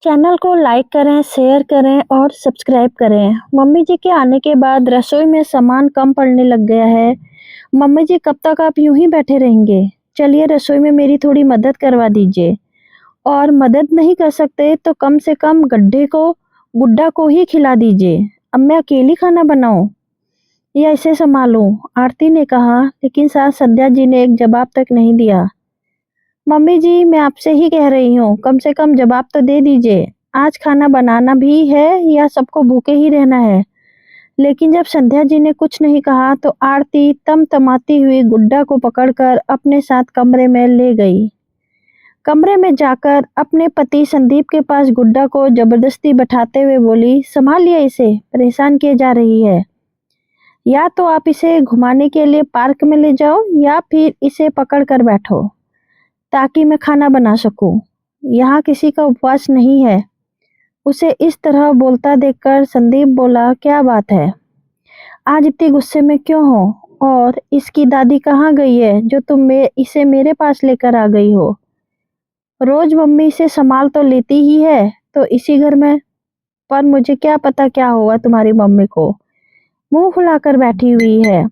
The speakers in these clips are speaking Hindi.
चैनल को लाइक करें, शेयर करें और सब्सक्राइब करें। मम्मी जी के आने के बाद रसोई में सामान कम पड़ने लग गया है। मम्मी जी कब तक आप यूं ही बैठे रहेंगे? चलिए रसोई में मेरी थोड़ी मदद करवा दीजिए। और मदद नहीं कर सकते तो कम से कम गुड्डा को ही खिला दीजिए। अब मैं अकेली खाना बनाऊं या इसे संभालूं? आरती ने कहा, लेकिन सास संध्या जी ने एक जवाब तक नहीं दिया। मम्मी जी, मैं आपसे ही कह रही हूँ, कम से कम जवाब तो दे दीजिए। आज खाना बनाना भी है या सबको भूखे ही रहना है? लेकिन जब संध्या जी ने कुछ नहीं कहा तो आरती तमतमाती हुई गुड्डा को पकड़कर अपने साथ कमरे में ले गई। कमरे में जाकर अपने पति संदीप के पास गुड्डा को जबरदस्ती बैठाते हुए बोली, संभालिए इसे, परेशान किए जा रही है। या तो आप इसे घुमाने के लिए पार्क में ले जाओ या फिर इसे पकड़ कर बैठो ताकि मैं खाना बना सकूं। यहाँ किसी का उपवास नहीं है। उसे इस तरह बोलता देखकर संदीप बोला, क्या बात है, आज इतने गुस्से में क्यों हो? और इसकी दादी कहाँ गई है जो इसे मेरे पास लेकर आ गई हो? रोज मम्मी इसे संभाल तो लेती ही है तो इसी घर में, पर मुझे क्या पता क्या हुआ तुम्हारी मम्मी को। मुंह फुलाकर बैठी हुई है,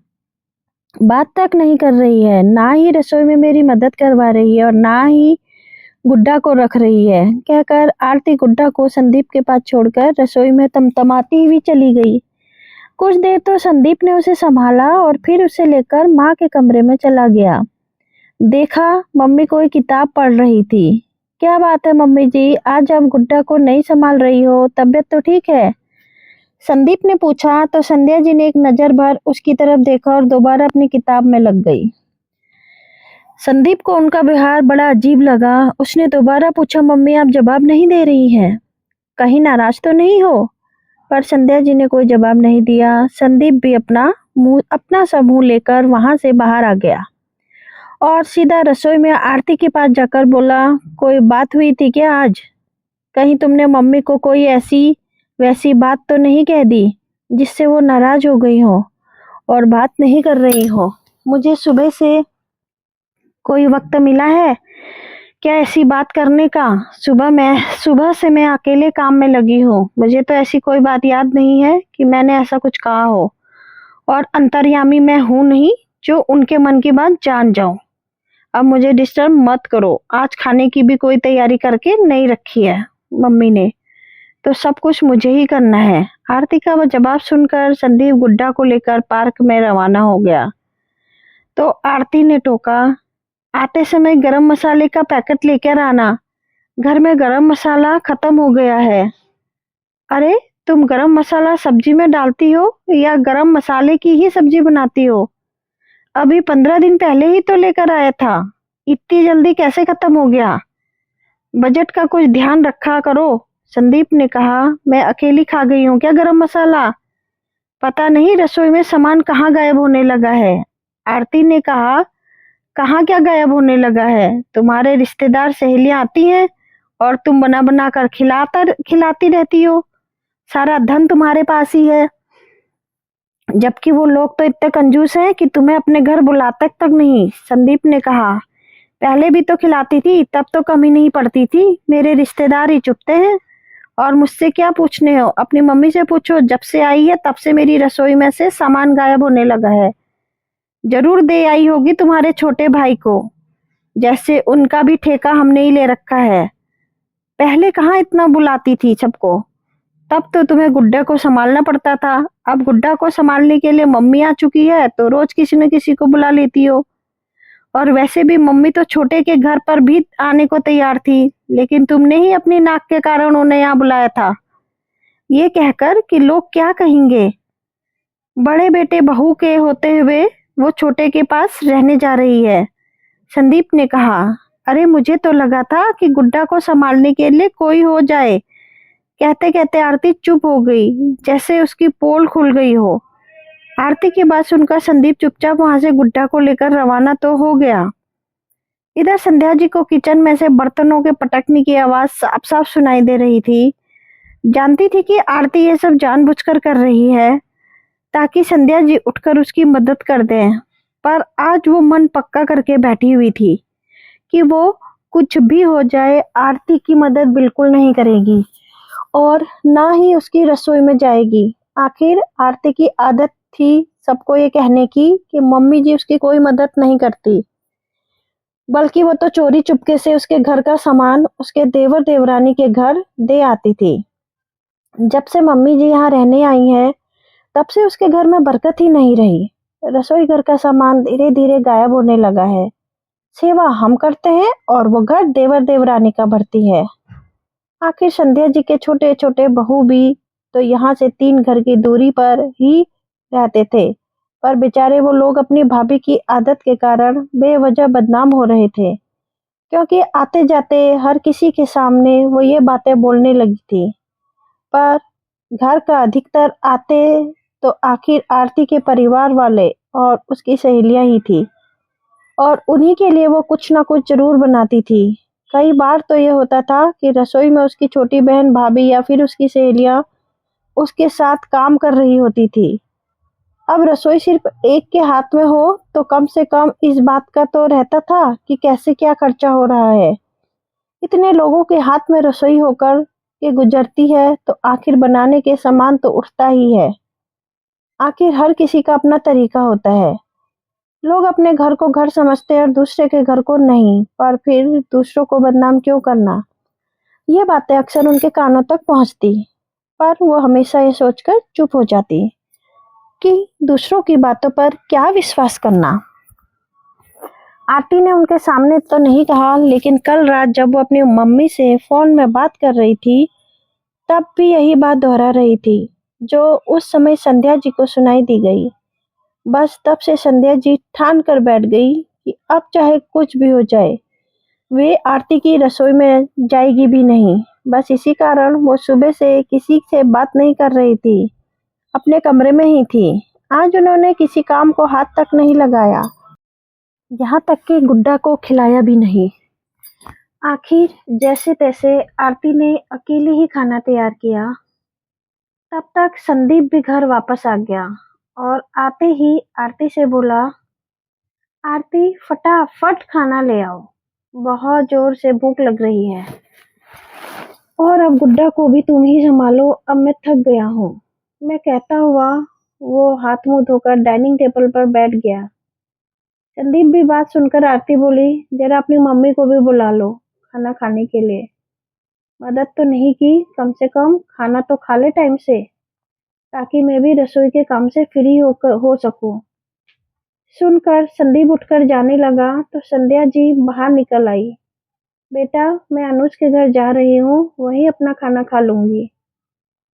बात तक नहीं कर रही है, ना ही रसोई में मेरी मदद करवा रही है और ना ही गुड्डा को रख रही है। कहकर आरती गुड्डा को संदीप के पास छोड़कर रसोई में तमतमाती हुई चली गई। कुछ देर तो संदीप ने उसे संभाला और फिर उसे लेकर माँ के कमरे में चला गया। देखा, मम्मी कोई किताब पढ़ रही थी। क्या बात है मम्मी जी, आज आप गुड्डा को नहीं संभाल रही हो, तबीयत तो ठीक है? संदीप ने पूछा तो संध्या जी ने एक नजर भर उसकी तरफ देखा और दोबारा अपनी किताब में लग गई। संदीप को उनका व्यवहार बड़ा अजीब लगा। उसने दोबारा पूछा, मम्मी आप जवाब नहीं दे रही हैं, कहीं नाराज तो नहीं हो? पर संध्या जी ने कोई जवाब नहीं दिया। संदीप भी अपना सा मुंह लेकर वहां से बाहर आ गया और सीधा रसोई में आरती के पास जाकर बोला, कोई बात हुई थी क्या आज? कहीं तुमने मम्मी को कोई ऐसी वैसी बात तो नहीं कह दी जिससे वो नाराज हो गई हो और बात नहीं कर रही हो? मुझे सुबह से कोई वक्त मिला है क्या ऐसी बात करने का? सुबह से मैं अकेले काम में लगी हूँ। मुझे तो ऐसी कोई बात याद नहीं है कि मैंने ऐसा कुछ कहा हो। और अंतर्यामी मैं हूँ नहीं जो उनके मन की बात जान जाऊं। अब मुझे डिस्टर्ब मत करो। आज खाने की भी कोई तैयारी करके नहीं रखी है मम्मी ने, तो सब कुछ मुझे ही करना है। आरती का वह जवाब सुनकर संदीप गुड्डा को लेकर पार्क में रवाना हो गया। तो आरती ने टोका, आते समय गरम मसाले का पैकेट लेकर आना, घर में गरम मसाला खत्म हो गया है। अरे, तुम गरम मसाला सब्जी में डालती हो या गरम मसाले की ही सब्जी बनाती हो? अभी 15 दिन पहले ही तो लेकर आया था, इतनी जल्दी कैसे खत्म हो गया? बजट का कुछ ध्यान रखा करो। संदीप ने कहा, मैं अकेली खा गई हूँ क्या गरम मसाला? पता नहीं रसोई में सामान कहाँ गायब होने लगा है। आरती ने कहा, कहाँ क्या गायब होने लगा है? तुम्हारे रिश्तेदार सहेलियां आती हैं और तुम बना बना कर खिलाती रहती हो। सारा धन तुम्हारे पास ही है, जबकि वो लोग तो इतने कंजूस हैं कि तुम्हें अपने घर बुलाते तक नहीं। संदीप ने कहा, पहले भी तो खिलाती थी, तब तो कमी नहीं पड़ती थी। मेरे रिश्तेदार ही चुपते हैं और मुझसे क्या पूछने हो? अपनी मम्मी से पूछो, जब से आई है तब से मेरी रसोई में से सामान गायब होने लगा है। जरूर दे आई होगी तुम्हारे छोटे भाई को, जैसे उनका भी ठेका हमने ही ले रखा है। पहले कहाँ इतना बुलाती थी सबको, तब तो तुम्हें गुड्डा को संभालना पड़ता था। अब गुड्डा को संभालने के लिए मम्मी आ चुकी है तो रोज किसी न किसी को बुला लेती हो। और वैसे भी मम्मी तो छोटे के घर पर भी आने को तैयार थी, लेकिन तुमने ही अपनी नाक के कारण उन्हें यहाँ बुलाया था, ये कहकर कि लोग क्या कहेंगे। बड़े बेटे बहू के होते हुए वो छोटे के पास रहने जा रही है। संदीप ने कहा, अरे मुझे तो लगा था कि गुड्डा को संभालने के लिए कोई हो जाए। कहते कहते आरती चुप हो गई, जैसे उसकी पोल खुल गई हो। आरती की बात सुनकर संदीप चुपचाप वहां से गुड्डा को लेकर रवाना तो हो गया। इधर संध्या जी को किचन में से बर्तनों के पटकने की आवाज साफ साफ सुनाई दे रही थी। जानती थी कि आरती ये सब जानबूझकर कर रही है ताकि संध्या जी उठकर उसकी मदद कर दें, पर आज वो मन पक्का करके बैठी हुई थी कि वो कुछ भी हो जाए आरती की मदद बिल्कुल नहीं करेगी और ना ही उसकी रसोई में जाएगी। आखिर आरती की आदत थी सबको ये कहने की कि मम्मी जी उसकी कोई मदद नहीं करती, बल्कि वो तो चोरी चुपके से उसके घर का सामान उसके देवर देवरानी के घर दे आती थी। जब से मम्मी जी यहाँ रहने आई हैं, तब से उसके घर में बरकत ही नहीं रही। रसोई घर का सामान धीरे धीरे गायब होने लगा है। सेवा हम करते हैं और वो घर देवर देवरानी का भरती है। आखिर संध्या जी के छोटे छोटे बहू भी तो यहाँ से 3 घर की दूरी पर ही रहते थे, पर बेचारे वो लोग अपनी भाभी की आदत के कारण बेवजह बदनाम हो रहे थे, क्योंकि आते जाते हर किसी के सामने वो ये बातें बोलने लगी थी। पर घर का अधिकतर आते तो आखिर आरती के परिवार वाले और उसकी सहेलियां ही थी, और उन्हीं के लिए वो कुछ ना कुछ जरूर बनाती थी। कई बार तो ये होता था कि रसोई में उसकी छोटी बहन भाभी या फिर उसकी सहेलियां उसके साथ काम कर रही होती थी। अब रसोई सिर्फ एक के हाथ में हो तो कम से कम इस बात का तो रहता था कि कैसे क्या खर्चा हो रहा है। इतने लोगों के हाथ में रसोई होकर के गुजरती है तो आखिर बनाने के सामान तो उठता ही है। आखिर हर किसी का अपना तरीका होता है। लोग अपने घर को घर समझते हैं और दूसरे के घर को नहीं, पर फिर दूसरों को बदनाम क्यों करना। ये बातें अक्सर उनके कानों तक पहुंचती, पर वो हमेशा ये सोचकर चुप हो जाती कि दूसरों की बातों पर क्या विश्वास करना। आरती ने उनके सामने तो नहीं कहा, लेकिन कल रात जब वो अपनी मम्मी से फोन में बात कर रही थी, तब भी यही बात दोहरा रही थी जो उस समय संध्या जी को सुनाई दी गई। बस तब से संध्या जी ठान कर बैठ गई कि अब चाहे कुछ भी हो जाए, वे आरती की रसोई में जाएगी भी नहीं। बस इसी कारण वो सुबह से किसी से बात नहीं कर रही थी, अपने कमरे में ही थी। आज उन्होंने किसी काम को हाथ तक नहीं लगाया, यहाँ तक कि गुड्डा को खिलाया भी नहीं। आखिर जैसे तैसे आरती ने अकेले ही खाना तैयार किया। तब तक संदीप भी घर वापस आ गया और आते ही आरती से बोला, आरती फटाफट खाना ले आओ, बहुत जोर से भूख लग रही है। और अब गुड्डा को भी तुम ही संभालो, अब मैं थक गया हूँ। मैं कहता हुआ वो हाथ मुंह धोकर डाइनिंग टेबल पर बैठ गया। संदीप भी बात सुनकर आरती बोली, जरा अपनी मम्मी को भी बुला लो खाना खाने के लिए। मदद तो नहीं की, कम से कम खाना तो खा ले टाइम से, ताकि मैं भी रसोई के काम से फ्री हो सकूं। सुनकर संदीप उठकर जाने लगा तो संध्या जी बाहर निकल आई। बेटा, मैं अनुज के घर जा रही हूँ, वहीं अपना खाना खा लूंगी।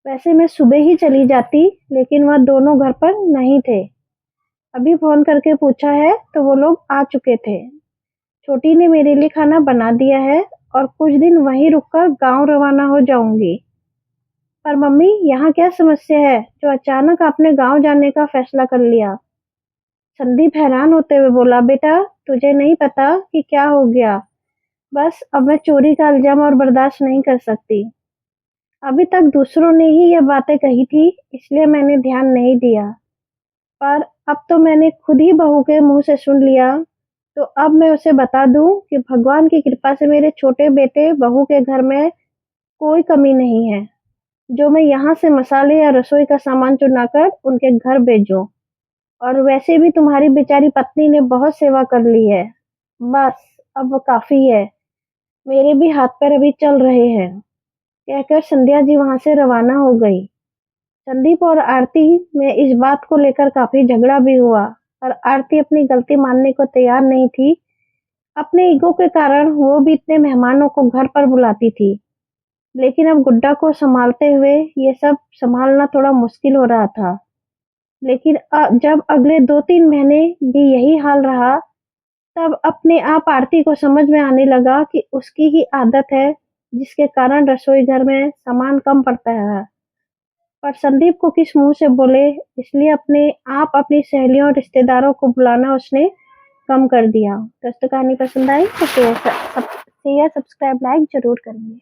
वैसे मैं सुबह ही चली जाती, लेकिन वह दोनों घर पर नहीं थे। अभी फोन करके पूछा है तो वो लोग आ चुके थे। छोटी ने मेरे लिए खाना बना दिया है और कुछ दिन वहीं रुककर गांव रवाना हो जाऊंगी। पर मम्मी, यहाँ क्या समस्या है जो अचानक आपने गांव जाने का फैसला कर लिया? संदीप हैरान होते हुए बोला, बेटा तुझे नहीं पता कि क्या हो गया। बस अब मैं चोरी का इल्जाम और बर्दाश्त नहीं कर सकती। अभी तक दूसरों ने ही ये बातें कही थी, इसलिए मैंने ध्यान नहीं दिया, पर अब तो मैंने खुद ही बहू के मुंह से सुन लिया, तो अब मैं उसे बता दूं कि भगवान की कृपा से मेरे छोटे बेटे बहू के घर में कोई कमी नहीं है, जो मैं यहाँ से मसाले या रसोई का सामान चुनाकर उनके घर भेजूं। और वैसे भी तुम्हारी बेचारी पत्नी ने बहुत सेवा कर ली है, बस अब वो काफी है, मेरे भी हाथ पैर अभी चल रहे हैं। कहकर संध्या जी वहां से रवाना हो गई। संदीप और आरती में इस बात को लेकर काफी झगड़ा भी हुआ, पर आरती अपनी गलती मानने को तैयार नहीं थी। अपने ईगो के कारण वो भी इतने मेहमानों को घर पर बुलाती थी, लेकिन अब गुड्डा को संभालते हुए ये सब संभालना थोड़ा मुश्किल हो रहा था। लेकिन जब अगले 2-3 महीने भी यही हाल रहा, तब अपने आप आरती को समझ में आने लगा कि उसकी ही आदत है जिसके कारण रसोई घर में सामान कम पड़ता है। पर संदीप को किस मुंह से बोले, इसलिए अपने आप अपनी सहेलियों और रिश्तेदारों को बुलाना उसने कम कर दिया। दोस्तों, कहानी पसंद आई तो शेयर सब्सक्राइब लाइक जरूर करेंगे।